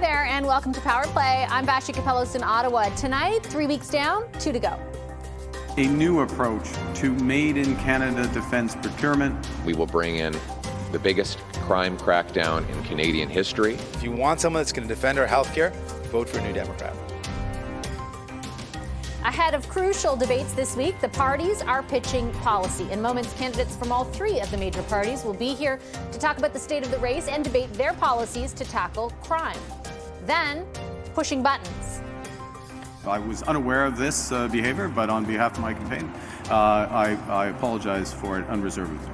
there, and welcome to Power Play. I'm Vashi Capellos in Ottawa. Tonight, 3 weeks down, 2 to go. A new approach to made-in-Canada defence procurement. We will bring in the biggest crime crackdown in Canadian history. If you want someone that's going to defend our healthcare, vote for a New Democrat. Ahead of crucial debates this week, the parties are pitching policy. In moments, candidates from all three of the major parties will be here to talk about the state of the race and debate their policies to tackle crime. Then, pushing buttons. I was unaware of this behavior, but on behalf of my campaign, I apologize for it unreservedly.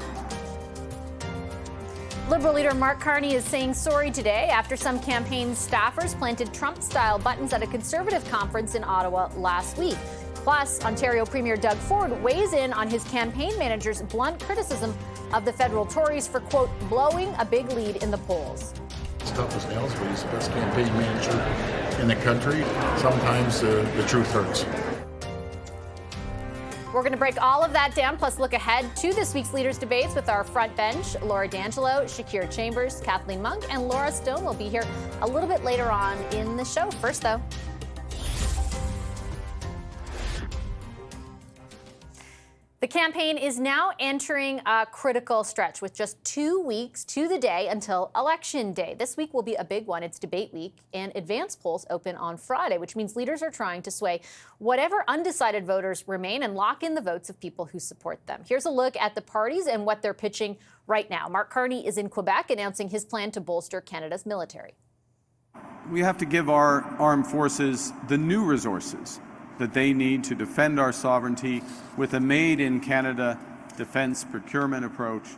Liberal leader Mark Carney is saying sorry today after some campaign staffers planted Trump-style buttons at a Conservative conference in Ottawa last week. Plus, Ontario Premier Doug Ford weighs in on his campaign manager's blunt criticism of the federal Tories for, quote, blowing a big lead in the polls. It's tough as nails, but he's the best campaign manager in the country. Sometimes the truth hurts. We're going to break all of that down, plus look ahead to this week's Leaders' Debates with our front bench. Laura D'Angelo, Shakir Chambers, Kathleen Monk, and Laura Stone will be here a little bit later on in the show. First, though, the campaign is now entering a critical stretch with just 2 weeks to the day until Election Day. This week will be a big one. It's debate week, and advance polls open on Friday, which means leaders are trying to sway whatever undecided voters remain and lock in the votes of people who support them. Here's a look at the parties and what they're pitching right now. Mark Carney is in Quebec announcing his plan to bolster Canada's military. We have to give our armed forces the new resources that they need to defend our sovereignty with a made-in-Canada defence procurement approach.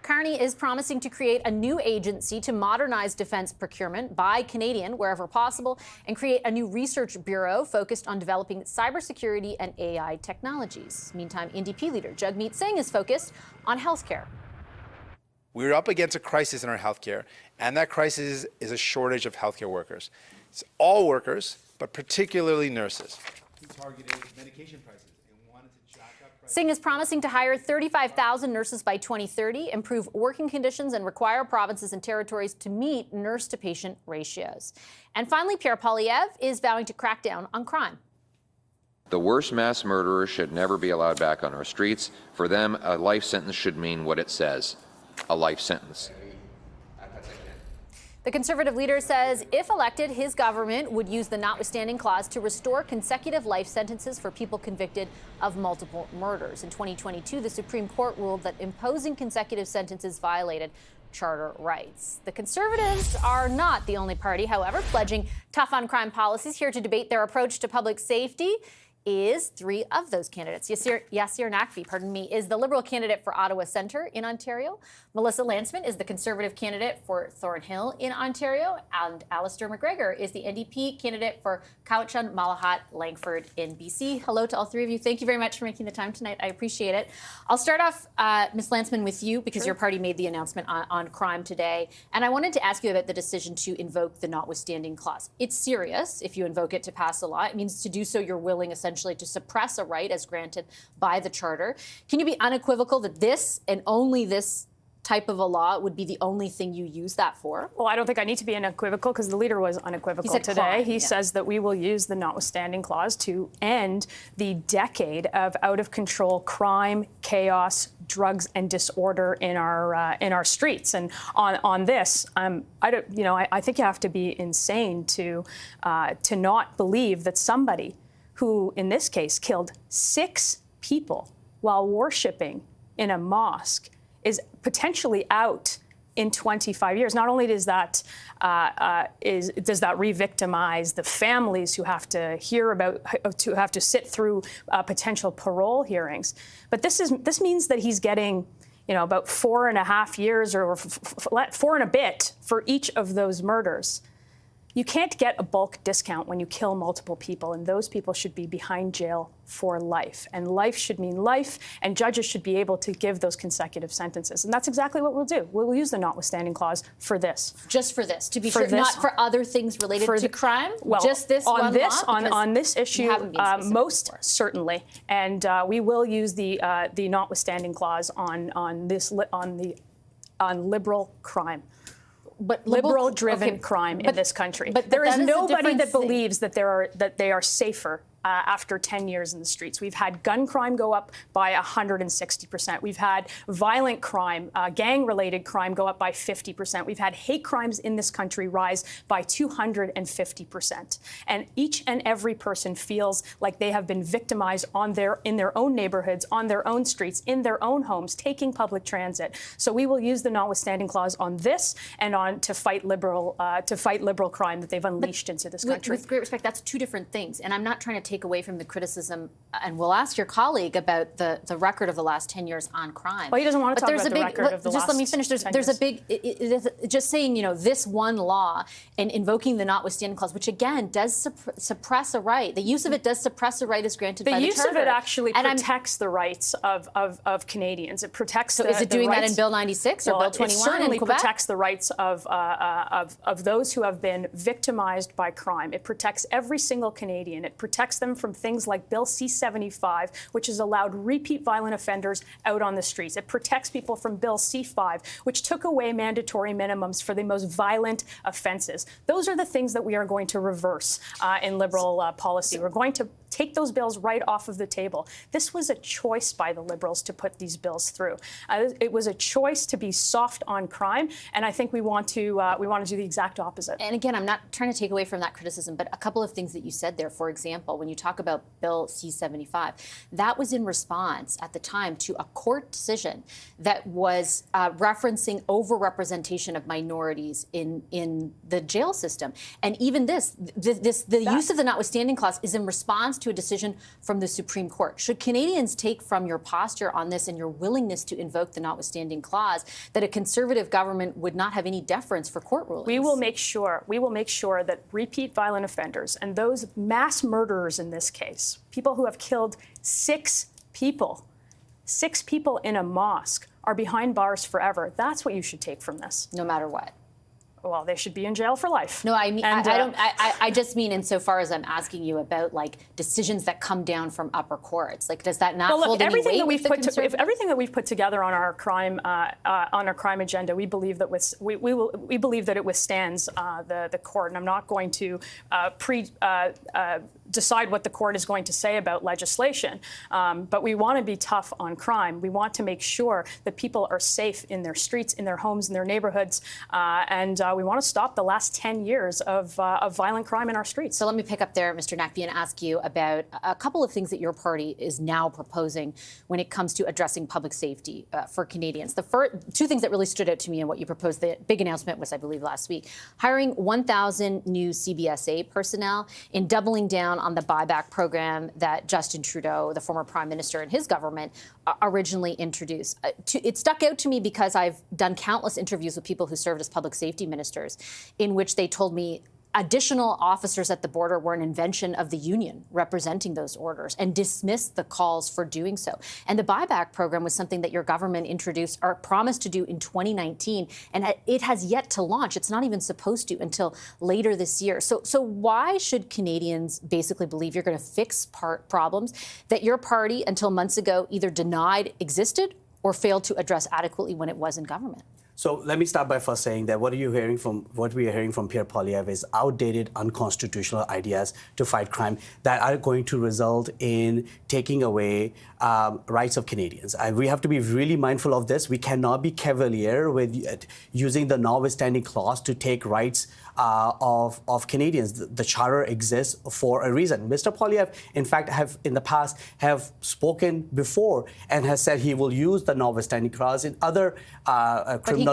Carney is promising to create a new agency to modernize defence procurement, buy Canadian wherever possible, and create a new research bureau focused on developing cybersecurity and AI technologies. Meantime, NDP leader Jagmeet Singh is focused on healthcare. We're up against a crisis in our healthcare, and that crisis is a shortage of healthcare workers. It's all workers, but particularly nurses. He targeted medication prices and wanted to jack up prices. Singh is promising to hire 35,000 nurses by 2030, improve working conditions, and require provinces and territories to meet nurse-to-patient ratios. And finally, Pierre Poilievre is vowing to crack down on crime. The worst mass murderers should never be allowed back on our streets. For them, a life sentence should mean what it says, a life sentence. The Conservative leader says if elected, his government would use the notwithstanding clause to restore consecutive life sentences for people convicted of multiple murders. In 2022, the Supreme Court ruled that imposing consecutive sentences violated charter rights. The Conservatives are not the only party, however, pledging tough on crime policies. Here to debate their approach to public safety is three of those candidates. Yasir Naqvi, is the Liberal candidate for Ottawa Centre in Ontario. Melissa Lantsman is the Conservative candidate for Thornhill in Ontario. And Alistair McGregor is the NDP candidate for Cowichan, Malahat, Langford in BC. Hello to all three of you. Thank you very much for making the time tonight. I appreciate it. I'll start off, Ms. Lantsman, with you because your party made the announcement on crime today. And I wanted to ask you about the decision to invoke the notwithstanding clause. It's serious if you invoke it to pass a law. It means to do so you're willing essentially to suppress a right as granted by the Charter. Can you be unequivocal that this and only this type of a law would be the only thing you use that for? Well, I don't think I need to be unequivocal because the leader was unequivocal today. Crime, he says that we will use the notwithstanding clause to end the decade of out-of-control crime, chaos, drugs, and disorder in our streets. And on this, I think you have to be insane to not believe that somebody who, in this case, killed 6 people while worshiping in a mosque, is potentially out in 25 years. Not only does that re-victimize the families who have to have to sit through potential parole hearings, but this means that he's getting, about 4.5 years or 4 and a bit for each of those murders. You can't get a bulk discount when you kill multiple people, and those people should be behind jail for life. And life should mean life, and judges should be able to give those consecutive sentences. And that's exactly what we'll do. We'll use the notwithstanding clause for this. Just for this, to be sure, not for other things related to crime? Well, just this on one law? On this issue, most certainly. And we will use the notwithstanding clause on Liberal crime. liberal-driven crime in this country. But there is nobody that believes that they are safer after 10 years in the streets. We've had gun crime go up by 160%. We've had violent crime, gang-related crime go up by 50%. We've had hate crimes in this country rise by 250%. And each and every person feels like they have been victimized in their own neighborhoods, on their own streets, in their own homes, taking public transit. So we will use the notwithstanding clause on this and on to fight liberal crime that they've unleashed into this country. With great respect, that's two different things. And I'm not trying to take away from the criticism, and we'll ask your colleague about the record of the last 10 years on crime. Well, he doesn't want to talk about the record of the last 10 years. Just let me finish. There's a big, just saying, this one law and invoking the notwithstanding clause, which again does suppress a right. The use of it does suppress a right as granted by the Charter. The use of it actually protects the rights of Canadians. It protects So is it doing that in Bill 96 or Bill 21 it certainly in Quebec? Protects the rights of those who have been victimized by crime. It protects every single Canadian. It protects them from things like Bill C-75, which has allowed repeat violent offenders out on the streets. It protects people from Bill C-5, which took away mandatory minimums for the most violent offenses. Those are the things that we are going to reverse in Liberal policy. We're going to take those bills right off of the table. This was a choice by the Liberals to put these bills through. It was a choice to be soft on crime, and I think we want to do the exact opposite. And again, I'm not trying to take away from that criticism, but a couple of things that you said there. For example, when you talk about Bill C-75, that was in response at the time to a court decision that was referencing overrepresentation of minorities in the jail system. And even the use of the notwithstanding clause is in response to a decision from the Supreme Court. Should Canadians take from your posture on this and your willingness to invoke the notwithstanding clause that a Conservative government would not have any deference for court rulings? We will make sure that repeat violent offenders and those mass murderers in this case, people who have killed six people in a mosque, are behind bars forever. That's what you should take from this. No matter what. Well, they should be in jail for life. No, I mean, I just mean insofar as I'm asking you about decisions that come down from upper courts. Does that not hold any weight with the Conservatives? Everything that we've put together on our crime agenda, we believe that we believe that it withstands the court. And I'm not going to decide what the court is going to say about legislation. But we want to be tough on crime. We want to make sure that people are safe in their streets, in their homes, in their neighborhoods, and we want to stop the last 10 years of violent crime in our streets. So let me pick up there, Mr. Nakpi, and ask you about a couple of things that your party is now proposing when it comes to addressing public safety for Canadians. The two things that really stood out to me in what you proposed, the big announcement was, I believe, last week, hiring 1,000 new CBSA personnel in doubling down on the buyback program that Justin Trudeau, the former prime minister, and his government originally introduced. It stuck out to me because I've done countless interviews with people who served as public safety ministers in which they told me additional officers at the border were an invention of the union representing those orders and dismissed the calls for doing so. And the buyback program was something that your government introduced or promised to do in 2019, and it has yet to launch. It's not even supposed to until later this year. So why should Canadians basically believe you're going to fix problems that your party until months ago either denied existed or failed to address adequately when it was in government? So let me start by first saying that what we are hearing from Pierre Poilievre is outdated, unconstitutional ideas to fight crime that are going to result in taking away rights of Canadians. We have to be really mindful of this. We cannot be cavalier with using the notwithstanding clause to take rights of Canadians. The Charter exists for a reason. Mr. Poilievre, in fact, in the past have spoken before and has said he will use the notwithstanding clause in other criminal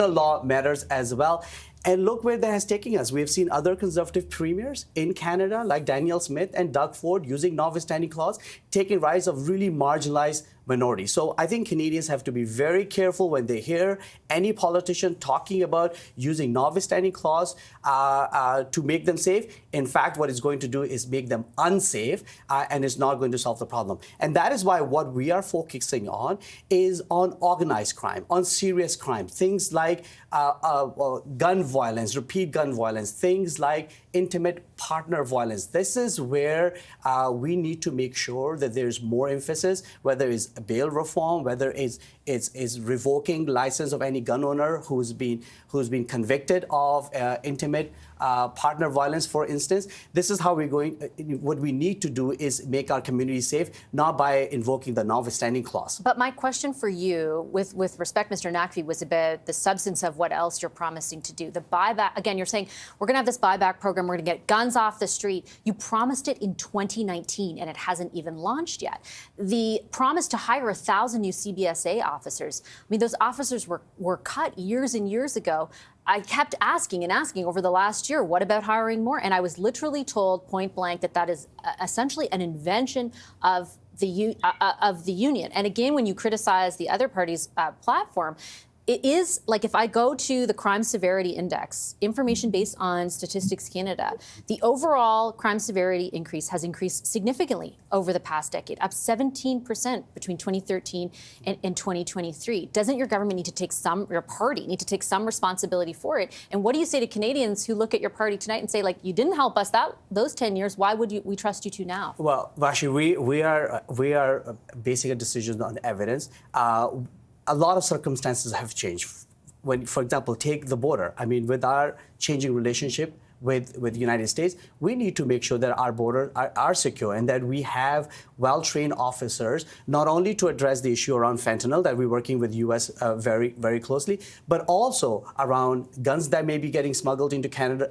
law matters as well. And look where that has taken us. We have seen other Conservative premiers in Canada, like Danielle Smith and Doug Ford, using notwithstanding clause, taking rights of really marginalized minorities. So I think Canadians have to be very careful when they hear any politician talking about using notwithstanding clause to make them safe. In fact, what it's going to do is make them unsafe, and it's not going to solve the problem. And that is why what we are focusing on is on organized crime, on serious crime, things like gun violence, repeat gun violence, things like intimate partner violence. This is where we need to make sure that there's more emphasis, whether it's bail reform, whether it's revoking license of any gun owner who's been convicted of intimate partner violence, for instance. This is how we're going. What we need to do is make our community safe, not by invoking the notwithstanding clause. But my question for you, with respect, Mr. Naqvi, was about the substance of what else you're promising to do. The buyback, again, you're saying we're going to have this buyback program, we're going to get guns off the street. You promised it in 2019, and it hasn't even launched yet. The promise to hire 1,000 new CBSA officers, I mean, those officers were cut years and years ago. I kept asking and asking over the last year, what about hiring more? And I was literally told point blank that is essentially an invention of the union. And again, when you criticize the other party's platform, it is like if I go to the crime severity index, information based on Statistics Canada, the overall crime severity increase has increased significantly over the past decade, up 17% between 2013 and 2023. Doesn't your government need to take your party need to take some responsibility for it? And what do you say to Canadians who look at your party tonight and say, like, you didn't help us those 10 years, why would we trust you to now? Well, Vashi, we are basing a decision on evidence. A lot of circumstances have changed. When, for example, take the border. I mean, with our changing relationship with the United States, we need to make sure that our borders are secure and that we have well-trained officers, not only to address the issue around fentanyl that we're working with U.S. Very, very closely, but also around guns that may be getting smuggled into Canada,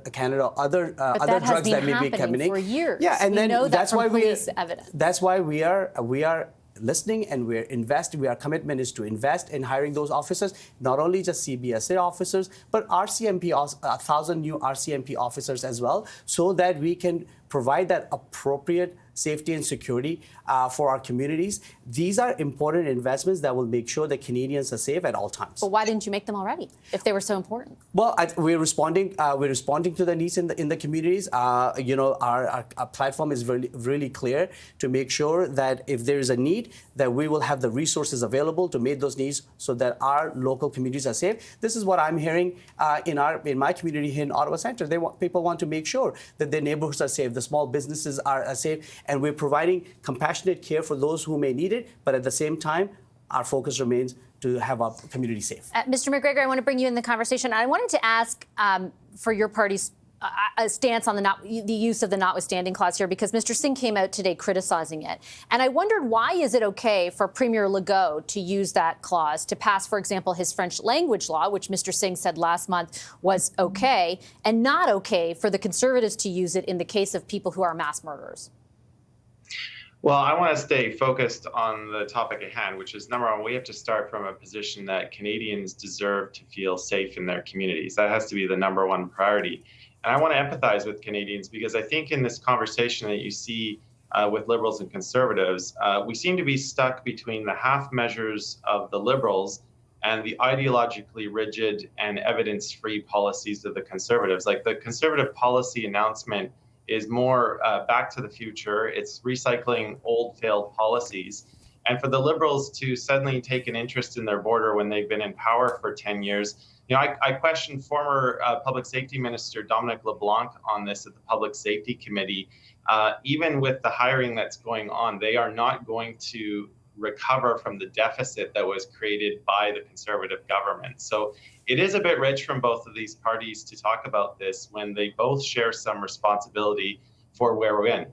other drugs that may be coming in. For years. Yeah, and we know that's why police evidence. That's why we are listening, and we're investing. Our commitment is to invest in hiring those officers, not only just CBSA officers, but RCMP, 1,000 new RCMP officers as well, so that we can provide that appropriate safety and security for our communities. These are important investments that will make sure that Canadians are safe at all times. But why didn't you make them already, if they were so important? Well, we're responding. We're responding to the needs in the communities. Our platform is really clear to make sure that if there is a need, that we will have the resources available to meet those needs, so that our local communities are safe. This is what I'm hearing in my community here in Ottawa Centre. People want to make sure that their neighborhoods are safe, the small businesses are safe, and we're providing compassionate care for those who may need it. But at the same time, our focus remains to have our community safe. Mr. McGregor, I want to bring you in the conversation. I wanted to ask for your party's stance on the use of the notwithstanding clause here, because Mr. Singh came out today criticizing it. And I wondered, why is it okay for Premier Legault to use that clause to pass, for example, his French language law, which Mr. Singh said last month was okay, and not okay for the Conservatives to use it in the case of people who are mass murderers? Well, I want to stay focused on the topic at hand, which is, number one, we have to start from a position that Canadians deserve to feel safe in their communities. That has to be the number one priority. And I want to empathize with Canadians, because I think in this conversation that you see with Liberals and Conservatives, we seem to be stuck between the half measures of the Liberals and the ideologically rigid and evidence-free policies of the Conservatives. Like, the Conservative policy announcement is more back to the future. It's recycling old failed policies. And for the Liberals to suddenly take an interest in their border when they've been in power for 10 years, I questioned former Public Safety Minister Dominic LeBlanc on this at the Public Safety Committee. Even with the hiring that's going on, they are not going to recover from the deficit that was created by the Conservative government. So it is a bit rich from both of these parties to talk about this when they both share some responsibility for where we're in.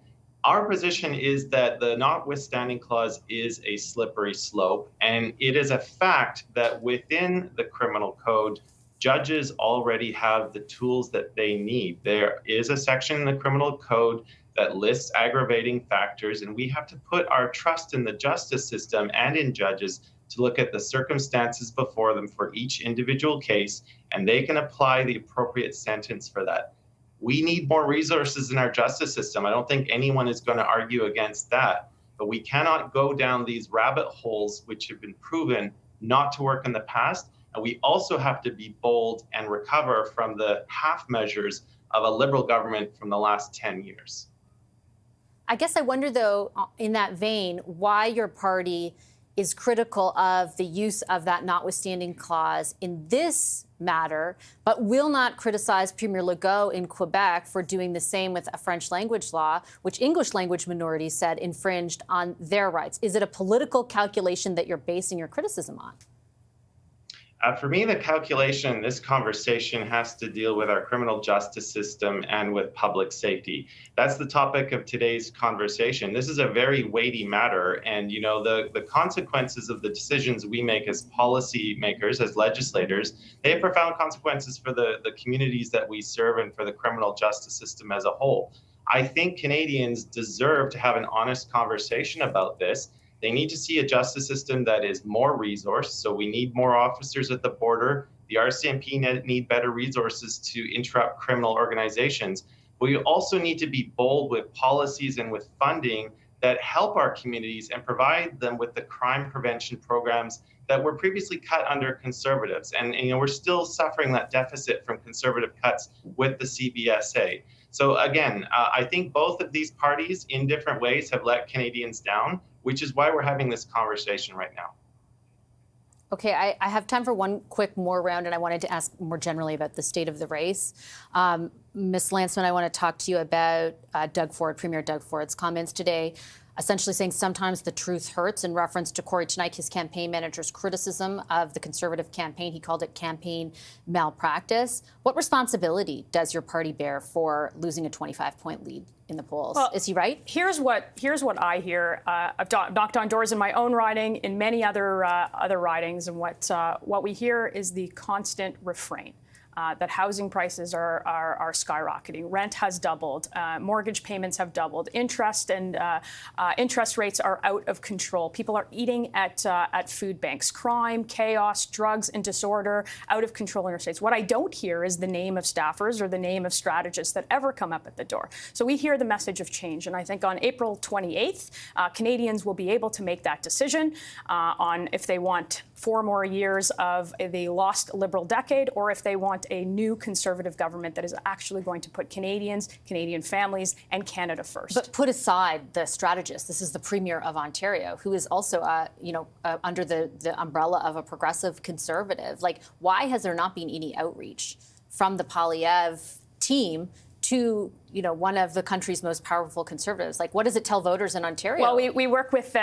Our position is that the notwithstanding clause is a slippery slope, and it is a fact that within the criminal code, judges already have the tools that they need. There is a section in the criminal code that lists aggravating factors, and we have to put our trust in the justice system and in judges to look at the circumstances before them for each individual case, and they can apply the appropriate sentence for that. We need more resources in our justice system. I don't think anyone is going to argue against that, but we cannot go down these rabbit holes which have been proven not to work in the past. And we also have to be bold and recover from the half measures of a Liberal government from the last 10 years. I guess I wonder, though, in that vein, why your party is critical of the use of that notwithstanding clause in this matter, but will not criticize Premier Legault in Quebec for doing the same with a French language law, which English language minorities said infringed on their rights. Is it a political calculation that you're basing your criticism on? For me, the calculation in this conversation has to deal with our criminal justice system and with public safety. That's the topic of today's conversation. This is a very weighty matter. And, you know, the consequences of the decisions we make as policymakers, as legislators, they have profound consequences for the communities that we serve and for the criminal justice system as a whole. I think Canadians deserve to have an honest conversation about this. They need to see a justice system that is more resourced. So we need more officers at the border. The RCMP need better resources to interrupt criminal organizations. We also need to be bold with policies and with funding that help our communities and provide them with the crime prevention programs that were previously cut under Conservatives. And you know, we're still suffering that deficit from Conservative cuts with the CBSA. So again, I think both of these parties in different ways have let Canadians down, which is why we're having this conversation right now. Okay, I have time for one quick more round, and I wanted to ask more generally about the state of the race. Ms. Lanceman, I want to talk to you about Doug Ford, Premier Doug Ford's comments today, essentially saying sometimes the truth hurts in reference to Corey Tonight, his campaign manager's criticism of the Conservative campaign. He called it campaign malpractice. What responsibility does your party bear for losing a 25-point lead in the polls? Well, is he right? Here's what I hear. I've knocked on doors in my own riding, in many other ridings, and what we hear is the constant refrain. That housing prices are skyrocketing. Rent has doubled. Mortgage payments have doubled. Interest rates are out of control. People are eating at food banks. Crime, chaos, drugs, and disorder out of control in our states. What I don't hear is the name of staffers or the name of strategists that ever come up at the door. So we hear the message of change. And I think on April 28th, Canadians will be able to make that decision on if they want 4 more years of the lost Liberal decade, or if they want a new Conservative government that is actually going to put Canadians, Canadian families, and Canada first. But put aside the strategist. This is the Premier of Ontario, who is also, under the umbrella of a progressive Conservative. Like, why has there not been any outreach from the Poilievre team to, one of the country's most powerful Conservatives? Like, what does it tell voters in Ontario? Well, we work with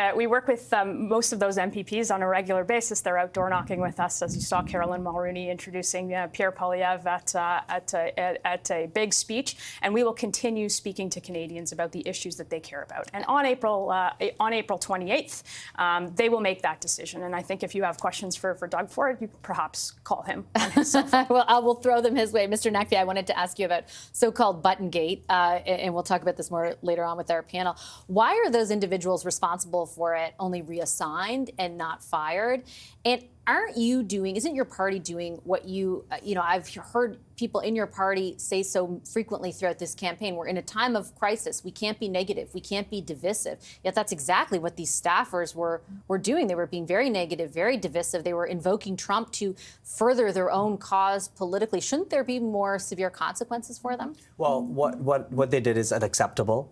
most of those MPPs on a regular basis. They're outdoor knocking with us, as you saw Caroline Mulroney introducing Pierre Poilievre at a big speech, and we will continue speaking to Canadians about the issues that they care about. And on April 28th, they will make that decision. And I think if you have questions for Doug Ford, you perhaps call him on his cell phone. Well, I will throw them his way. Mr. Nakvi, I wanted to ask you about so-called Buttongate. And we'll talk about this more later on with our panel. Why are those individuals responsible for it only reassigned and not fired? And isn't your party doing what I've heard people in your party say so frequently throughout this campaign. We're in a time of crisis. We can't be negative. We can't be divisive. Yet that's exactly what these staffers were doing. They were being very negative, very divisive. They were invoking Trump to further their own cause politically. Shouldn't there be more severe consequences for them? Well, what they did is unacceptable.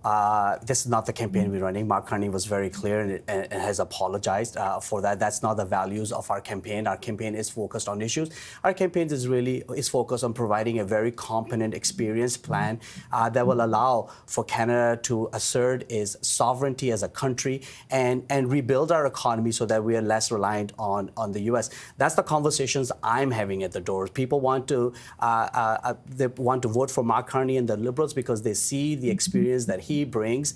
This is not the campaign we're running. Mark Carney was very clear and has apologized for that. That's not the values of our campaign. Our campaign is focused on issues. Our campaign is focused on providing a very competent, experienced plan that will allow for Canada to assert its sovereignty as a country and rebuild our economy so that we are less reliant on the U.S. That's the conversations I'm having at the doors. People want to vote for Mark Carney and the Liberals because they see the experience that he brings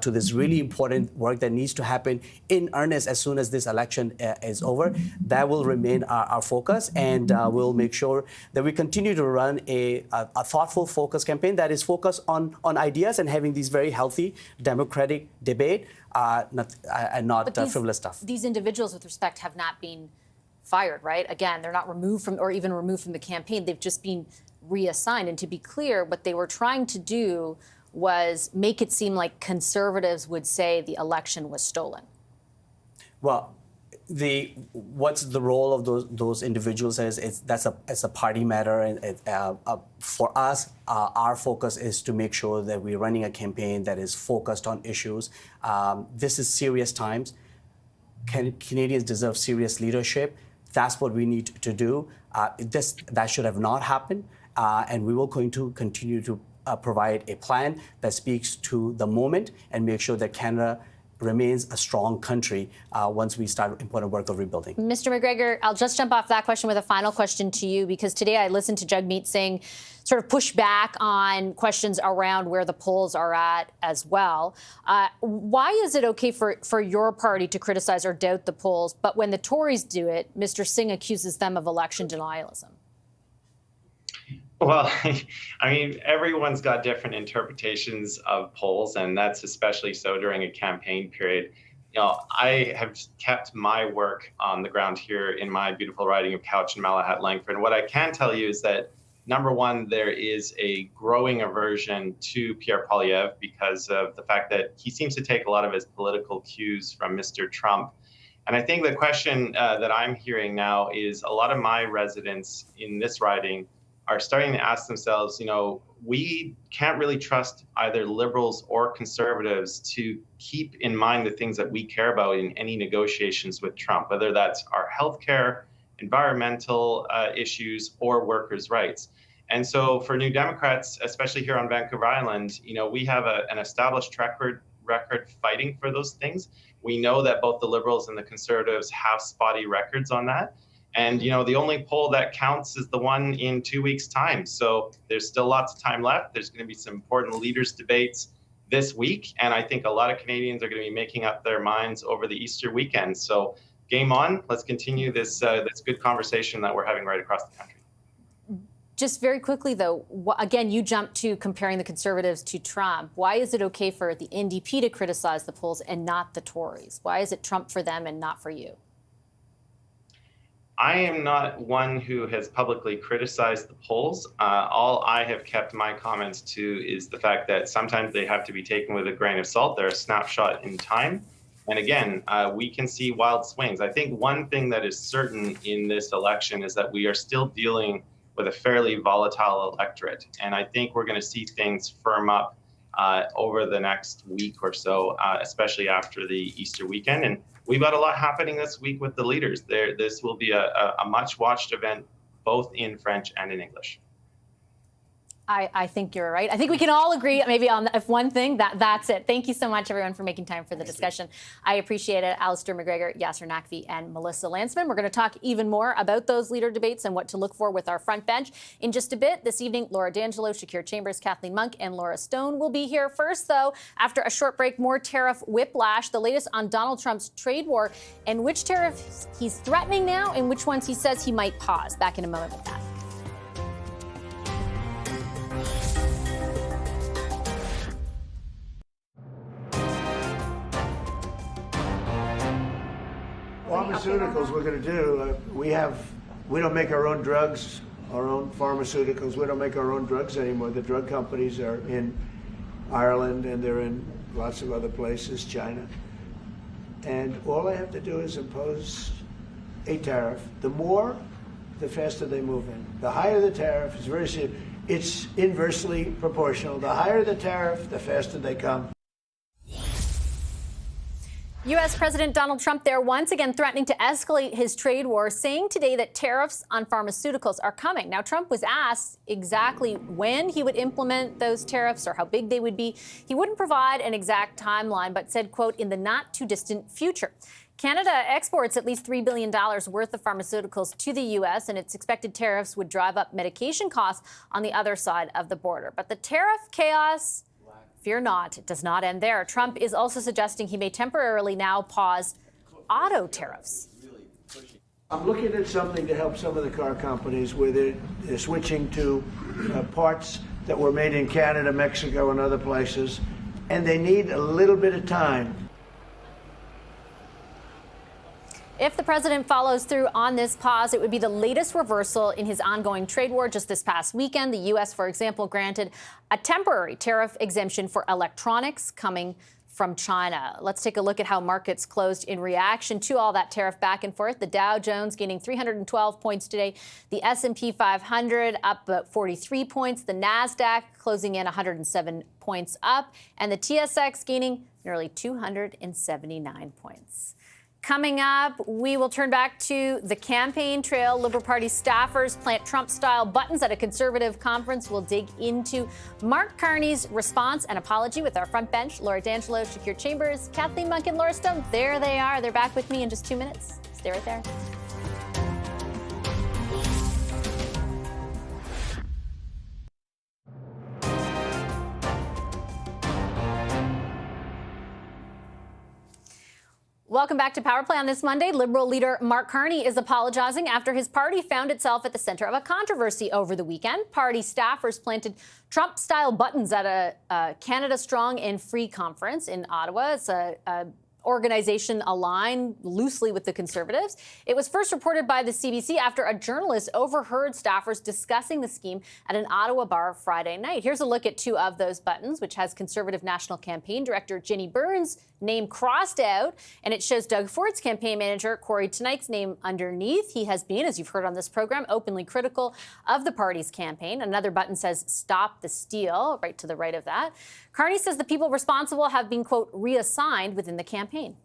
to this really important work that needs to happen in earnest as soon as this election is over. That will remain our focus, and we'll make sure that we continue to run a thoughtful, focused campaign that is focused on ideas and having these very healthy democratic debate, not frivolous stuff. These individuals, with respect, have not been fired, right? Again, they're not removed from the campaign. They've just been reassigned. And to be clear, what they were trying to do was make it seem like Conservatives would say the election was stolen. Well, what's the role of those individuals is that's a party matter, and for us, our focus is to make sure that we're running a campaign that is focused on issues. This is serious times. Canadians deserve serious leadership. That's what we need to do. That should have not happened, and we will going to continue to provide a plan that speaks to the moment and make sure that Canada remains a strong country once we start important work of rebuilding. Mr. McGregor, I'll just jump off that question with a final question to you, because today I listened to Jagmeet Singh sort of push back on questions around where the polls are at as well. Why is it okay for your party to criticize or doubt the polls, but when the Tories do it, Mr. Singh accuses them of election denialism? Well, I mean, everyone's got different interpretations of polls, and that's especially so during a campaign period. You know, I have kept my work on the ground here in my beautiful riding of Couch and Malahat Langford. And what I can tell you is that, number one, there is a growing aversion to Pierre Poilievre because of the fact that he seems to take a lot of his political cues from Mr. Trump. And I think the question that I'm hearing now is a lot of my residents in this riding are starting to ask themselves, you know, we can't really trust either Liberals or Conservatives to keep in mind the things that we care about in any negotiations with Trump, whether that's our healthcare, environmental issues, or workers' rights. And so for New Democrats, especially here on Vancouver Island, you know, we have an established record fighting for those things. We know that both the Liberals and the Conservatives have spotty records on that. And, you know, the only poll that counts is the one in 2 weeks' time. So there's still lots of time left. There's going to be some important leaders' debates this week. And I think a lot of Canadians are going to be making up their minds over the Easter weekend. So game on. Let's continue this good conversation that we're having right across the country. Just very quickly, though, again, you jumped to comparing the Conservatives to Trump. Why is it okay for the NDP to criticize the polls and not the Tories? Why is it Trump for them and not for you? I am not one who has publicly criticized the polls. All I have kept my comments to is the fact that sometimes they have to be taken with a grain of salt. They're a snapshot in time. And again, we can see wild swings. I think one thing that is certain in this election is that we are still dealing with a fairly volatile electorate. And I think we're going to see things firm up over the next week or so, especially after the Easter weekend. And we've got a lot happening this week with the leaders. This will be a much-watched event, both in French and in English. I think you're right. I think we can all agree maybe on one thing. That's it. Thank you so much, everyone, for making time for the discussion. I appreciate it. Alistair McGregor, Yasser Naqvi, and Melissa Landsman. We're going to talk even more about those leader debates and what to look for with our front bench in just a bit. This evening, Laura D'Angelo, Shakir Chambers, Kathleen Monk, and Laura Stone will be here. First, though, after a short break, more tariff whiplash, the latest on Donald Trump's trade war, and which tariffs he's threatening now and which ones he says he might pause. Back in a moment with that. Pharmaceuticals we're going to do. We don't make our own drugs, our own pharmaceuticals. We don't make our own drugs anymore. The drug companies are in Ireland and they're in lots of other places, China. And all I have to do is impose a tariff. The more, the faster they move in. The higher the tariff, it's very simple. It's inversely proportional. The higher the tariff, the faster they come. U.S. President Donald Trump there once again threatening to escalate his trade war, saying today that tariffs on pharmaceuticals are coming. Now, Trump was asked exactly when he would implement those tariffs or how big they would be. He wouldn't provide an exact timeline, but said, quote, in the not too distant future. Canada exports at least $3 billion worth of pharmaceuticals to the U.S., and its expected tariffs would drive up medication costs on the other side of the border. But the tariff chaos, fear not, it does not end there. Trump is also suggesting he may temporarily now pause auto tariffs. I'm looking at something to help some of the car companies where they're switching to parts that were made in Canada, Mexico, and other places, and they need a little bit of time. If the president follows through on this pause, it would be the latest reversal in his ongoing trade war. Just this past weekend, the U.S., for example, granted a temporary tariff exemption for electronics coming from China. Let's take a look at how markets closed in reaction to all that tariff back and forth. The Dow Jones gaining 312 points today. The S&P 500 up about 43 points. The NASDAQ closing in 107 points up. And the TSX gaining nearly 279 points. Coming up, we will turn back to the campaign trail. Liberal Party staffers plant Trump-style buttons at a Conservative conference. We'll dig into Mark Carney's response and apology with our front bench. Laura D'Angelo, Shakir Chambers, Kathleen Monk, and Laura Stone. There they are. They're back with me in just 2 minutes. Stay right there. Welcome back to Power Play on this Monday. Liberal leader Mark Carney is apologizing after his party found itself at the center of a controversy over the weekend. Party staffers planted Trump-style buttons at a Canada Strong and Free conference in Ottawa. It's a organization aligned loosely with the Conservatives. It was first reported by the CBC after a journalist overheard staffers discussing the scheme at an Ottawa bar Friday night. Here's a look at two of those buttons, which has Conservative National Campaign Director Ginny Burns' name crossed out, and it shows Doug Ford's campaign manager Corey Tonight's name underneath. He has been, as you've heard on this program, openly critical of the party's campaign. Another button says "Stop the Steal," right to the right of that. Carney says the people responsible have been, quote, reassigned within the campaign.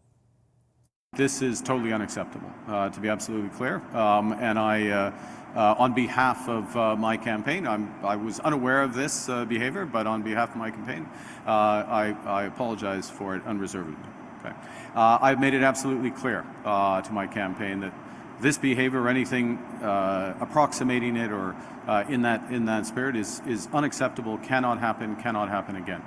This is totally unacceptable, to be absolutely clear. And I, on behalf of my campaign, I was unaware of this behavior, but on behalf of my campaign, I apologize for it unreservedly. Okay. I've made it absolutely clear to my campaign that this behavior or anything approximating it or in that spirit is unacceptable, cannot happen again.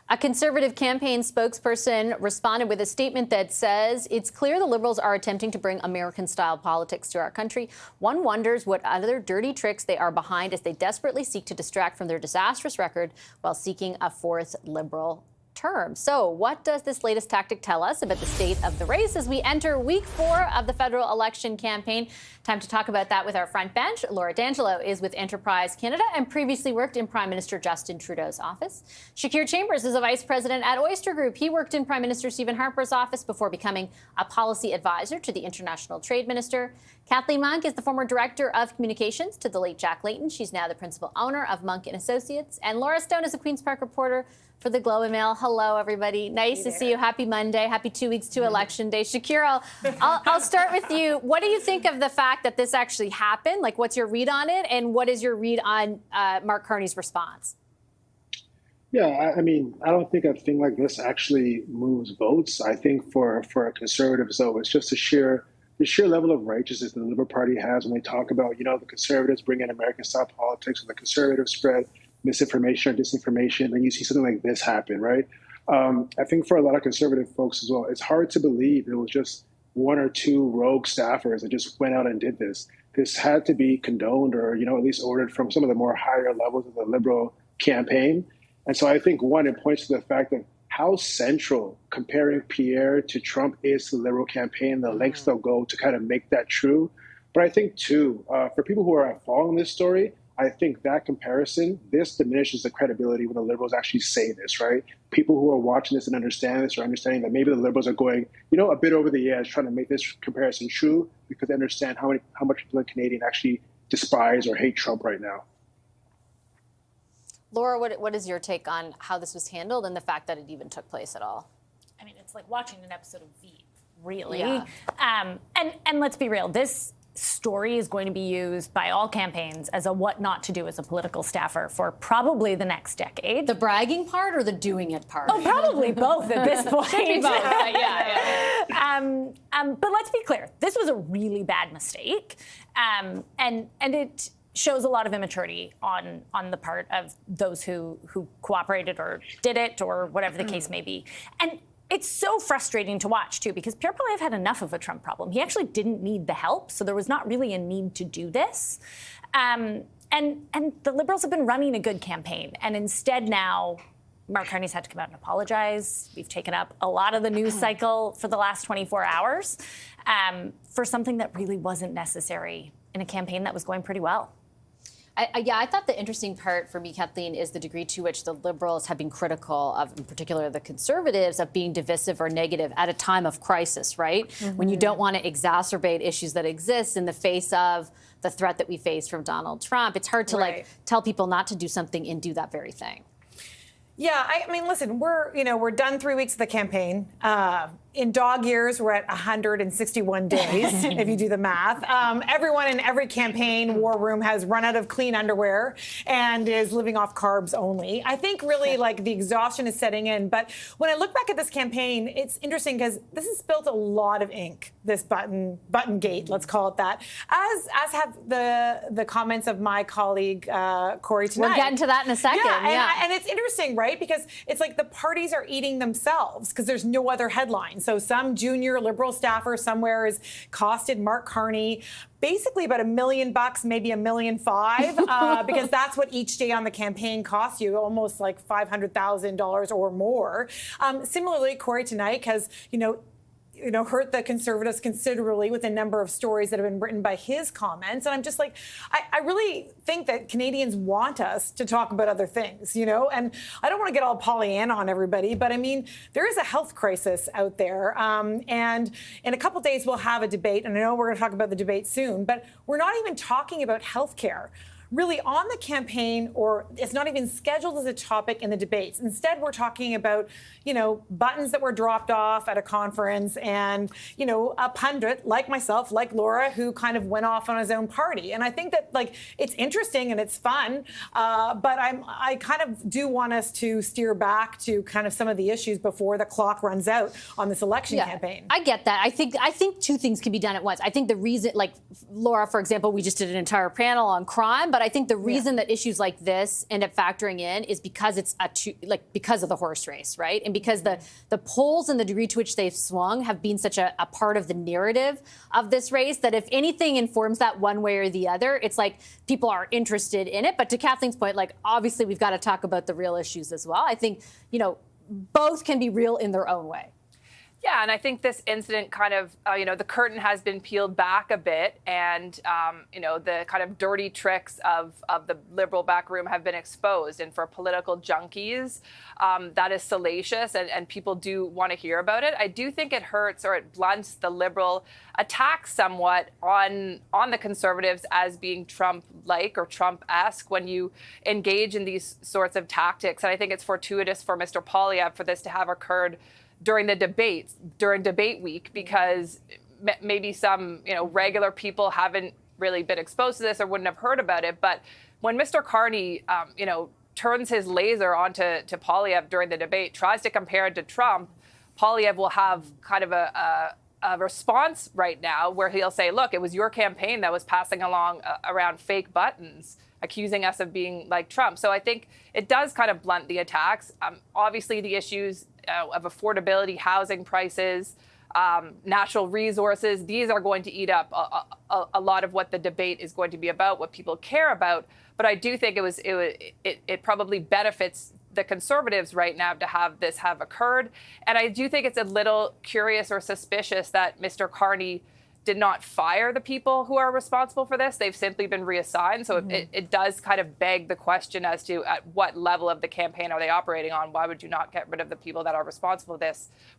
A Conservative campaign spokesperson responded with a statement that says, "It's clear the Liberals are attempting to bring American-style politics to our country. One wonders what other dirty tricks they are behind as they desperately seek to distract from their disastrous record while seeking a fourth Liberal term." So what does this latest tactic tell us about the state of the race as we enter week 4 of the federal election campaign? Time to talk about that with our front bench. Laura D'Angelo is with Enterprise Canada and previously worked in Prime Minister Justin Trudeau's office. Shakir Chambers is a vice president at Oyster Group. He worked in Prime Minister Stephen Harper's office before becoming a policy advisor to the International Trade Minister. Kathleen Monk is the former director of communications to the late Jack Layton. She's now the principal owner of Monk & Associates. And Laura Stone is a Queen's Park reporter for the Globe and Mail. Hello, everybody. Nice to see you. Happy Monday. Happy 2 weeks to Election Day. Shakir, I'll start with you. What do you think of the fact that this actually happened? Like, what's your read on it? And what is your read on Mark Carney's response? Yeah, I mean, I don't think a thing like this actually moves votes. I think for conservatives, though, it's just the sheer level of righteousness that the Liberal Party has when they talk about, the conservatives bring in American-style politics, and the conservatives spread misinformation or disinformation, and you see something like this happen, right? I think for a lot of conservative folks as well, it's hard to believe it was just one or two rogue staffers that just went out and did this. This had to be condoned or, at least ordered from some of the more higher levels of the Liberal campaign. And so I think, one, it points to the fact that how central comparing Pierre to Trump is to the Liberal campaign, the lengths they'll go to kind of make that true. But I think, two, for people who are following this story, I think that comparison, this diminishes the credibility when the Liberals actually say this, right? People who are watching this and understand this are understanding that maybe the Liberals are going, a bit over the edge trying to make this comparison true because they understand how much people in Canadian actually despise or hate Trump right now. Laura, what is your take on how this was handled and the fact that it even took place at all? I mean, it's like watching an episode of Veep, really. Yeah. And let's be real, this story is going to be used by all campaigns as a what not to do as a political staffer for probably the next decade. The bragging part or the doing it part? Oh, probably both at this point. Should be both. But let's be clear, this was a really bad mistake, and it shows a lot of immaturity on the part of those who cooperated or did it or whatever the case may be. And it's so frustrating to watch, too, because Pierre Poilievre had enough of a Trump problem. He actually didn't need the help, so there was not really a need to do this. And the Liberals have been running a good campaign. And instead now, Mark Carney's had to come out and apologize. We've taken up a lot of the news cycle for the last 24 hours for something that really wasn't necessary in a campaign that was going pretty well. I thought the interesting part for me, Kathleen, is the degree to which the Liberals have been critical of, in particular, the Conservatives, of being divisive or negative at a time of crisis, right? Mm-hmm. When you don't want to exacerbate issues that exist in the face of the threat that we face from Donald Trump. It's hard to tell people not to do something and do that very thing. Yeah, I mean, listen, we're done 3 weeks of the campaign. In dog years, we're at 161 days, if you do the math. Everyone in every campaign war room has run out of clean underwear and is living off carbs only. I think really like the exhaustion is setting in. But when I look back at this campaign, it's interesting because this has spilled a lot of ink, this button gate, let's call it that, as have the comments of my colleague, Corey tonight. We'll get into that in a second. Yeah, and it's interesting, right? Because it's like the parties are eating themselves because there's no other headline. So some junior Liberal staffer somewhere has costed Mark Carney basically about $1 million, maybe $1.5 million, because that's what each day on the campaign costs you, almost like $500,000 or more. Similarly, Corey tonight has, hurt the Conservatives considerably with a number of stories that have been written by his comments. And I'm just like, I really think that Canadians want us to talk about other things, and I don't want to get all Pollyanna on everybody, but I mean, there is a health crisis out there. And in a couple of days, we'll have a debate. And I know we're going to talk about the debate soon, but we're not even talking about health care really on the campaign, or it's not even scheduled as a topic in the debates. Instead, we're talking about, buttons that were dropped off at a conference and, a pundit like myself, like Laura, who kind of went off on his own party. And I think that, it's interesting and it's fun, but I kind of do want us to steer back to kind of some of the issues before the clock runs out on this election campaign. I get that. I think two things can be done at once. I think the reason, like Laura, for example, we just did an entire panel on crime, but I think the reason that issues like this end up factoring in is because it's because of the horse race, right? And because the polls and the degree to which they've swung have been such a part of the narrative of this race that if anything informs that one way or the other, it's like people are interested in it. But to Kathleen's point, obviously we've got to talk about the real issues as well. I think, both can be real in their own way. Yeah, and I think this incident kind of, the curtain has been peeled back a bit, and, the kind of dirty tricks of the Liberal backroom have been exposed. And for political junkies, that is salacious, and people do want to hear about it. I do think it hurts or it blunts the Liberal attack somewhat on the Conservatives as being Trump-like or Trump-esque when you engage in these sorts of tactics. And I think it's fortuitous for Mr. Poilievre for this to have occurred during the debates, during debate week, because maybe some, regular people haven't really been exposed to this or wouldn't have heard about it. But when Mr. Carney, turns his laser onto Poilievre during the debate, tries to compare it to Trump, Poilievre will have kind of a response right now where he'll say, look, it was your campaign that was passing along around fake buttons, accusing us of being like Trump. So I think it does kind of blunt the attacks. Obviously, the issues of affordability, housing prices, natural resources, these are going to eat up a lot of what the debate is going to be about, what people care about. But I do think it probably benefits the Conservatives right now to have this have occurred. And I do think it's a little curious or suspicious that Mr. Carney did not fire the people who are responsible for this. They've simply been reassigned. So it does kind of beg the question as to at what level of the campaign are they operating on? Why would you not get rid of the people that are responsible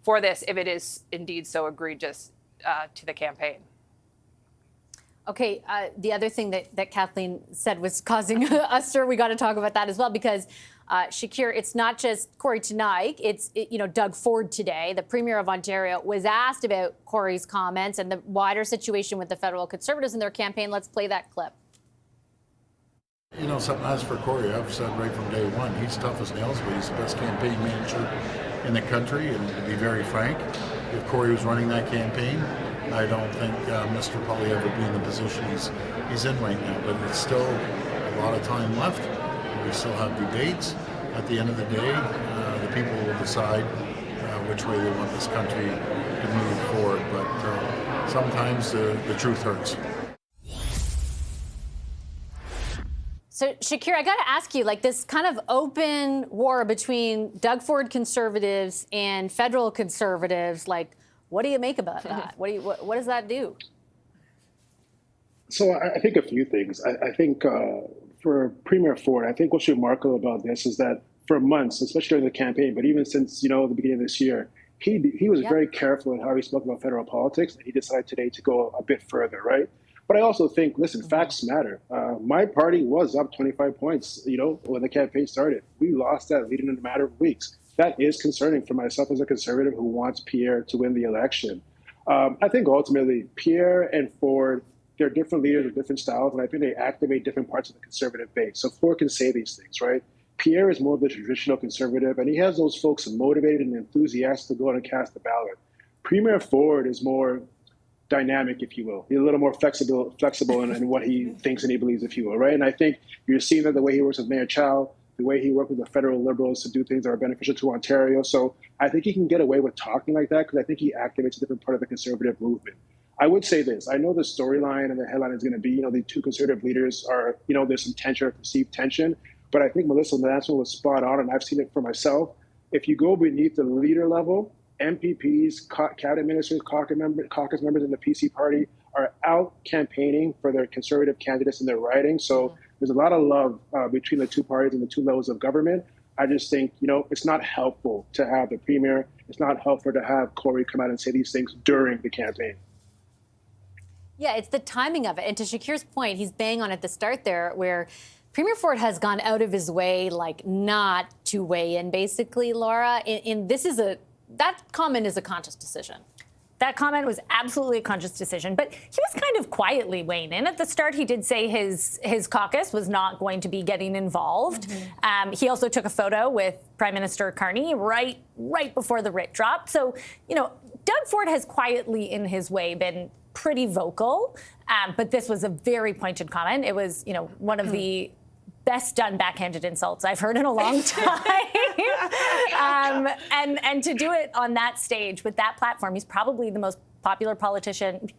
for this if it is indeed so egregious to the campaign? Okay, the other thing that Kathleen said was causing a stir. We got to talk about that as well, because Shakir, it's not just Corey tonight. It's Doug Ford today, the Premier of Ontario, was asked about Corey's comments and the wider situation with the federal Conservatives in their campaign. Let's play that clip. Something as for Corey, I've said right from day one, he's tough as nails, but he's the best campaign manager in the country. And to be very frank, if Corey was running that campaign, I don't think Mr. Poilievre would be in the position he's in right now. But it's still a lot of time left. We still have debates. At the end of the day, the people will decide which way they want this country to move forward. But sometimes the truth hurts. So, Shakir, I got to ask you, this kind of open war between Doug Ford Conservatives and federal Conservatives, what do you make about that? What does that do? So I think a few things. I think for Premier Ford, I think what's remarkable about this is that for months, especially during the campaign, but even since, the beginning of this year, he was very careful in how he spoke about federal politics, and he decided today to go a bit further, right? But I also think, listen, facts matter. My party was up 25 points, when the campaign started. We lost that lead in a matter of weeks. That is concerning for myself as a conservative who wants Pierre to win the election. I think ultimately Pierre and Ford, they're different leaders with different styles, and I think they activate different parts of the conservative base. So Ford can say these things, right? Pierre is more of the traditional conservative, and he has those folks motivated and enthusiastic to go out and cast the ballot. Premier Ford is more dynamic, if you will. He's a little more flexible in what he thinks and he believes, if you will, right? And I think you're seeing that the way he works with Mayor Chow, the way he worked with the federal Liberals to do things that are beneficial to Ontario. So I think he can get away with talking like that because I think he activates a different part of the conservative movement. I would say this. I know the storyline and the headline is going to be, the two conservative leaders are, there's some tension or perceived tension. But I think Melissa Lansman was spot on, and I've seen it for myself. If you go beneath the leader level, MPPs, cabinet ministers, caucus members in the PC party are out campaigning for their conservative candidates in their riding. So there's a lot of love between the two parties and the two levels of government. I just think, it's not helpful to have the premier. It's not helpful to have Corey come out and say these things during the campaign. Yeah, it's the timing of it. And to Shakir's point, he's bang on at the start there, where Premier Ford has gone out of his way, not to weigh in, basically, Laura. That comment is a conscious decision. That comment was absolutely a conscious decision, but he was kind of quietly weighing in. At the start, he did say his caucus was not going to be getting involved. He also took a photo with Prime Minister Carney right before the writ dropped. So, Doug Ford has quietly, in his way, been pretty vocal, but this was a very pointed comment. It was, one of the best done backhanded insults I've heard in a long time. And to do it on that stage with that platform, he's probably the most popular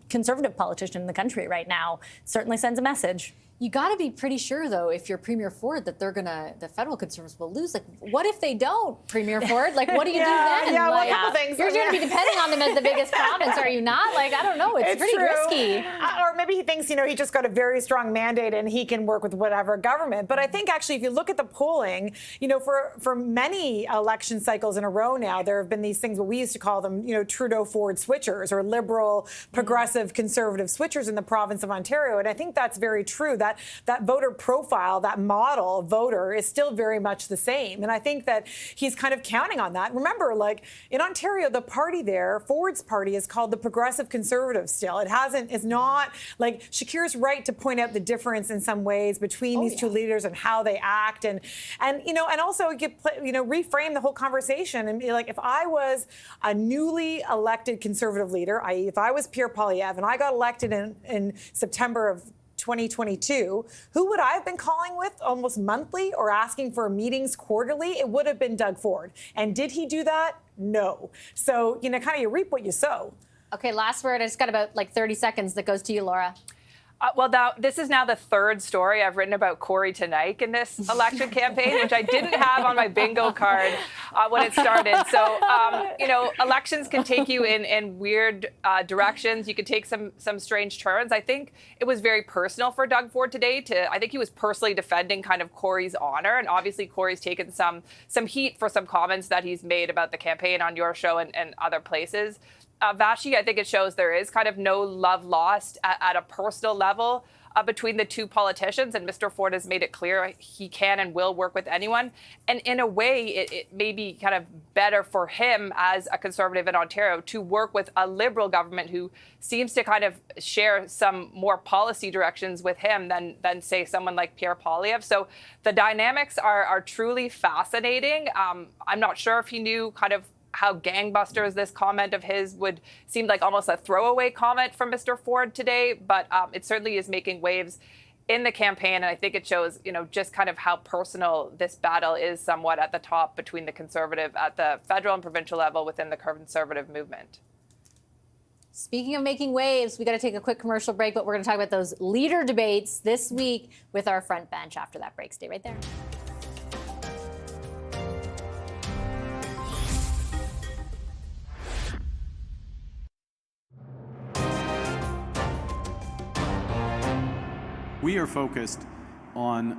conservative politician in the country right now. Certainly sends a message. You got to be pretty sure, though, if you're Premier Ford, that the federal Conservatives will lose. What if they don't, Premier Ford? What do you do then? Yeah, well, a couple things. You're going to be depending on them as the biggest province, are you not? I don't know. It's pretty true. risky. Or maybe he thinks, he just got a very strong mandate and he can work with whatever government. But I think actually, if you look at the polling, for many election cycles in a row now, there have been these things, what we used to call them, Trudeau-Ford switchers or liberal, progressive, conservative switchers in the province of Ontario. And I think that's very true. That voter profile, that model voter is still very much the same. And I think that he's kind of counting on that. Remember, in Ontario, the party there, Ford's party, is called the Progressive Conservative still. It's not Shakir's right to point out the difference in some ways between these two leaders and how they act. And also reframe the whole conversation and be if I was a newly elected conservative leader, i.e. if I was Pierre Poilievre and I got elected in September of 2022, who would I have been calling with almost monthly or asking for meetings quarterly? It would have been Doug Ford. And did he do that? No. So, kind of you reap what you sow. Okay, last word. I just got about 30 seconds that goes to you, Laura. This is now the third story I've written about Corey tonight in this election campaign, which I didn't have on my bingo card when it started. So, elections can take you in weird directions. You can take some strange turns. I think it was very personal for Doug Ford today. I think he was personally defending kind of Corey's honor. And obviously, Corey's taken some heat for some comments that he's made about the campaign on your show and other places. Vashi, I think it shows there is kind of no love lost at a personal level between the two politicians, and Mr. Ford has made it clear he can and will work with anyone. And in a way, it may be kind of better for him as a Conservative in Ontario to work with a Liberal government who seems to kind of share some more policy directions with him than say, someone like Pierre Poilievre. So the dynamics are truly fascinating. I'm not sure if he knew kind of how gangbusters this comment of his would seem like almost a throwaway comment from Mr. Ford today, but it certainly is making waves in the campaign, and I think it shows, just kind of how personal this battle is somewhat at the top between the Conservative at the federal and provincial level within the Conservative movement. Speaking of making waves, we got to take a quick commercial break, but we're going to talk about those leader debates this week with our front bench after that break. Stay right there. We are focused on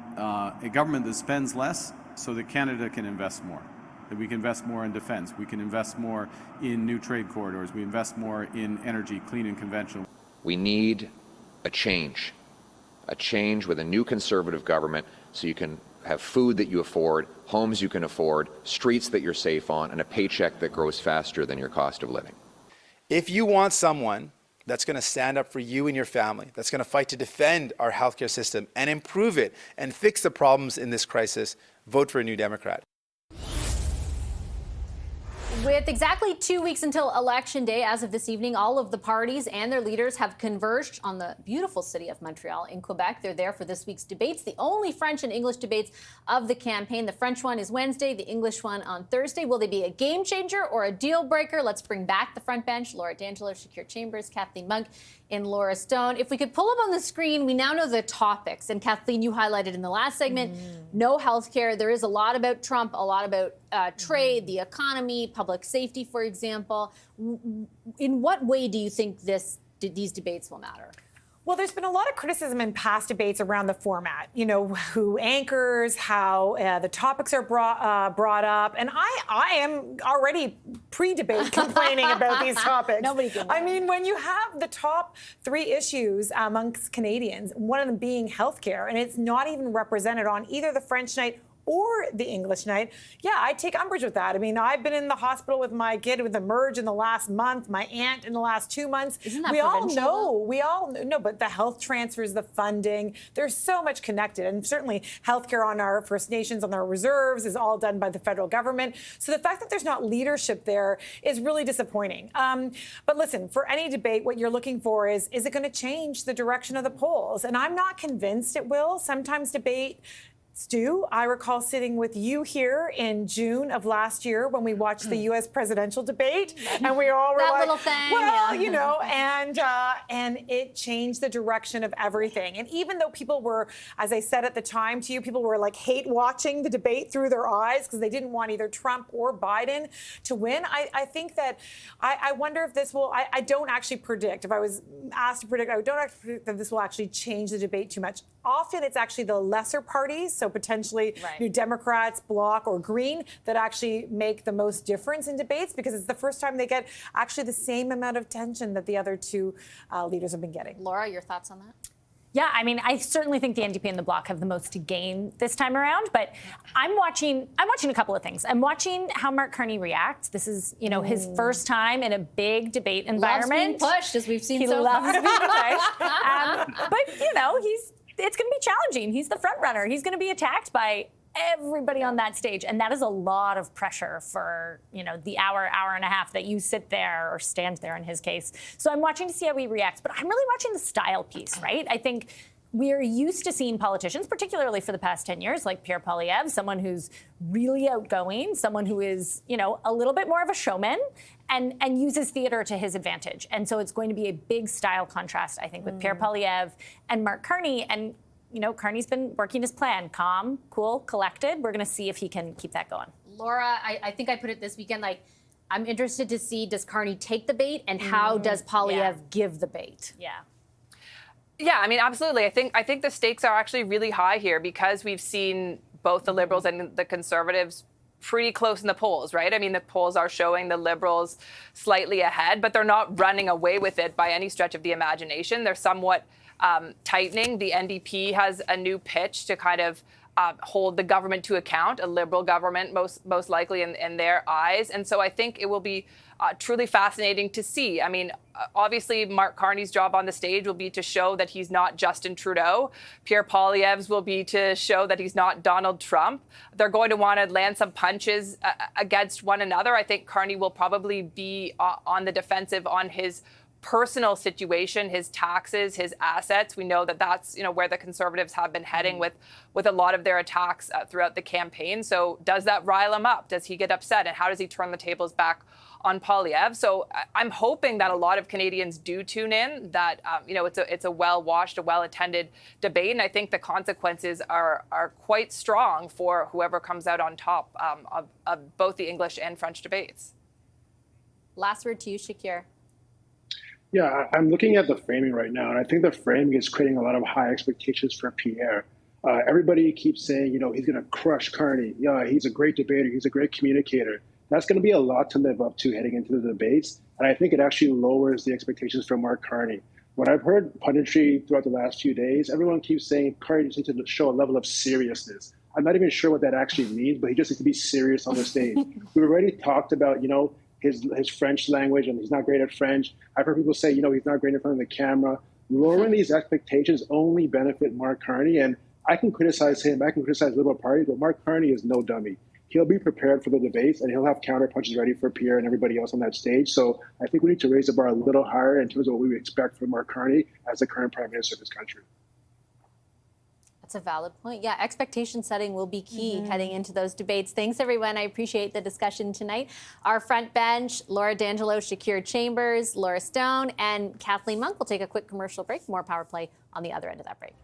a government that spends less so that Canada can invest more, that we can invest more in defense, we can invest more in new trade corridors, we invest more in energy, clean and conventional. We need a change with a new Conservative government so you can have food that you afford, homes you can afford, streets that you're safe on, and a paycheck that grows faster than your cost of living. If you want someone that's going to stand up for you and your family, that's going to fight to defend our healthcare system and improve it and fix the problems in this crisis, vote for a New Democrat. With exactly 2 weeks until Election Day, as of this evening, all of the parties and their leaders have converged on the beautiful city of Montreal in Quebec. They're there for this week's debates, the only French and English debates of the campaign. The French one is Wednesday, the English one on Thursday. Will they be a game changer or a deal breaker? Let's bring back the front bench. Laura D'Angelo, Shakir Chambers, Kathleen Monk, and Laura Stone. If we could pull up on the screen, we now know the topics. And Kathleen, you highlighted in the last segment, no health care. There is a lot about Trump, a lot about trade, the economy, public safety, for example. In what way do you think these debates will matter? Well, there's been a lot of criticism in past debates around the format, who anchors, how the topics are brought up. And I am already pre-debate complaining about these topics. Nobody can. I mean, when you have the top 3 issues amongst Canadians, one of them being healthcare, and it's not even represented on either the French night or the English night, I take umbrage with that. I mean, I've been in the hospital with my kid with a merge in the last month, my aunt in the last 2 months. Isn't that we all provincial? know, but the health transfers, the funding, there's so much connected. And certainly healthcare on our First Nations, on our reserves is all done by the federal government. So the fact that there's not leadership there is really disappointing. But listen, for any debate, what you're looking for is it going to change the direction of the polls? And I'm not convinced it will. Sometimes debate Stu, I recall sitting with you here in June of last year when we watched the U.S. presidential debate, and we all were that like, little thing, well, yeah. And it changed the direction of everything. And even though people were, as I said at the time to you, people were like hate watching the debate through their eyes because they didn't want either Trump or Biden to win. I think that I wonder if this will. I don't actually predict. If I was asked to predict, I don't actually predict that this will actually change the debate too much. Often it's actually the lesser parties, so potentially New Democrats, Bloc, or Green, that actually make the most difference in debates because it's the first time they get actually the same amount of attention that the other 2 leaders have been getting. Laura, your thoughts on that? Yeah, I mean, I certainly think the NDP and the Bloc have the most to gain this time around, but I'm watching a couple of things. I'm watching how Mark Carney reacts. This is, his first time in a big debate environment. Loves being pushed, as we've seen he so loves far. being pushed. But, it's going to be challenging. He's the front runner. He's going to be attacked by everybody on that stage. And that is a lot of pressure for, the hour and a half that you sit there or stand there in his case. So I'm watching to see how he reacts. But I'm really watching the style piece, right? I think we're used to seeing politicians, particularly for the past 10 years, like Pierre Poilievre, someone who's really outgoing, someone who is, a little bit more of a showman and uses theater to his advantage. And so it's going to be a big style contrast, I think, with Pierre Poilievre and Mark Carney. And, Carney's been working his plan, calm, cool, collected. We're going to see if he can keep that going. Laura, I think I put it this weekend, I'm interested to see, does Carney take the bait and how does Poilievre give the bait? Yeah. Yeah, I mean, absolutely. I think the stakes are actually really high here because we've seen both the Liberals and the Conservatives pretty close in the polls, right? I mean, the polls are showing the Liberals slightly ahead, but they're not running away with it by any stretch of the imagination. They're somewhat tightening. The NDP has a new pitch to kind of hold the government to account, a Liberal government most likely in their eyes. And so I think it will be truly fascinating to see. I mean, obviously, Mark Carney's job on the stage will be to show that he's not Justin Trudeau. Pierre Poilievre's will be to show that he's not Donald Trump. They're going to want to land some punches against one another. I think Carney will probably be on the defensive on his personal situation, his taxes, his assets. We know that that's where the Conservatives have been heading with a lot of their attacks throughout the campaign. So does that rile him up? Does he get upset? And how does he turn the tables back on Poilievre? So I'm hoping that a lot of Canadians do tune in, that it's a well-watched, a well-attended debate, and I think the consequences are quite strong for whoever comes out on top of both the English and French debates. Last word to you, Shakir. Yeah, I'm looking at the framing right now, and I think the framing is creating a lot of high expectations for Pierre. Everybody keeps saying, he's going to crush Carney. Yeah, he's a great debater. He's a great communicator. That's going to be a lot to live up to heading into the debates, and I think it actually lowers the expectations for Mark Carney. What I've heard punditry throughout the last few days, everyone keeps saying Carney just needs to show a level of seriousness. I'm not even sure what that actually means, but he just needs to be serious on the stage. We've already talked about, his French language, and he's not great at French. I've heard people say, he's not great in front of the camera. Lowering these expectations only benefit Mark Carney, and I can criticize him, I can criticize the Liberal Party, but Mark Carney is no dummy. He'll be prepared for the debates, and he'll have counter punches ready for Pierre and everybody else on that stage. So I think we need to raise the bar a little higher in terms of what we would expect from Mark Carney as the current Prime Minister of this country. That's a valid point. Yeah, expectation setting will be key heading into those debates. Thanks, everyone. I appreciate the discussion tonight. Our front bench, Laura D'Angelo, Shakir Chambers, Laura Stone, and Kathleen Monk. We'll take a quick commercial break. More Power Play on the other end of that break.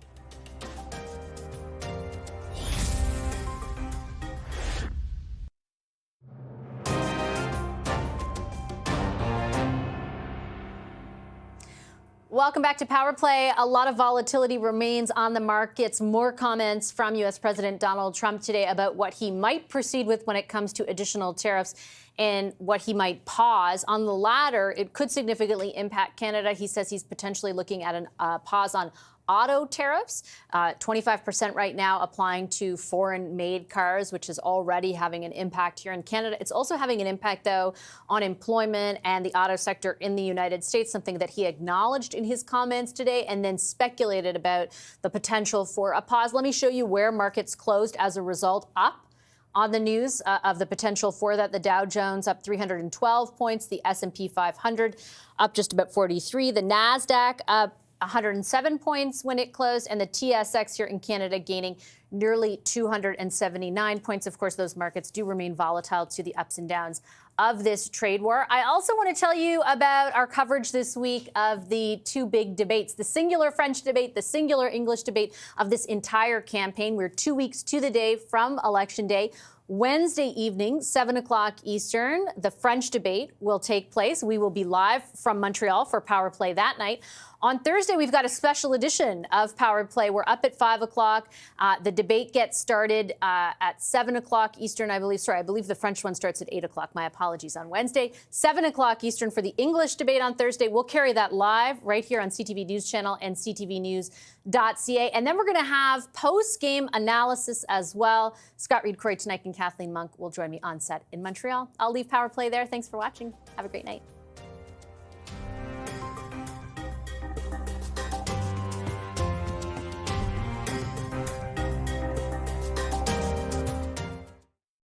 Welcome back to Power Play. A lot of volatility remains on the markets. More comments from U.S. President Donald Trump today about what he might proceed with when it comes to additional tariffs and what he might pause. On the latter, it could significantly impact Canada. He says he's potentially looking at a pause on auto tariffs, 25% right now applying to foreign-made cars, which is already having an impact here in Canada. It's also having an impact, though, on employment and the auto sector in the United States, something that he acknowledged in his comments today and then speculated about the potential for a pause. Let me show you where markets closed as a result, up on the news of the potential for that. The Dow Jones up 312 points, the S&P 500 up just about 43, the NASDAQ up 107 points when it closed, and the TSX here in Canada gaining nearly 279 points. Of course, those markets do remain volatile to the ups and downs of this trade war. I also want to tell you about our coverage this week of the two big debates, the singular French debate, the singular English debate of this entire campaign. We're 2 weeks to the day from Election Day. Wednesday evening, 7 o'clock Eastern, the French debate will take place. We will be live from Montreal for Power Play that night. On Thursday, we've got a special edition of Power Play. We're up at 5 o'clock. The debate gets started at 7 o'clock Eastern, I believe. Sorry, I believe the French one starts at 8 o'clock. My apologies on Wednesday. 7 o'clock Eastern for the English debate on Thursday. We'll carry that live right here on CTV News Channel and ctvnews.ca. And then we're going to have post-game analysis as well. Scott Reed-Corey tonight and Kathleen Monk will join me on set in Montreal. I'll leave Power Play there. Thanks for watching. Have a great night.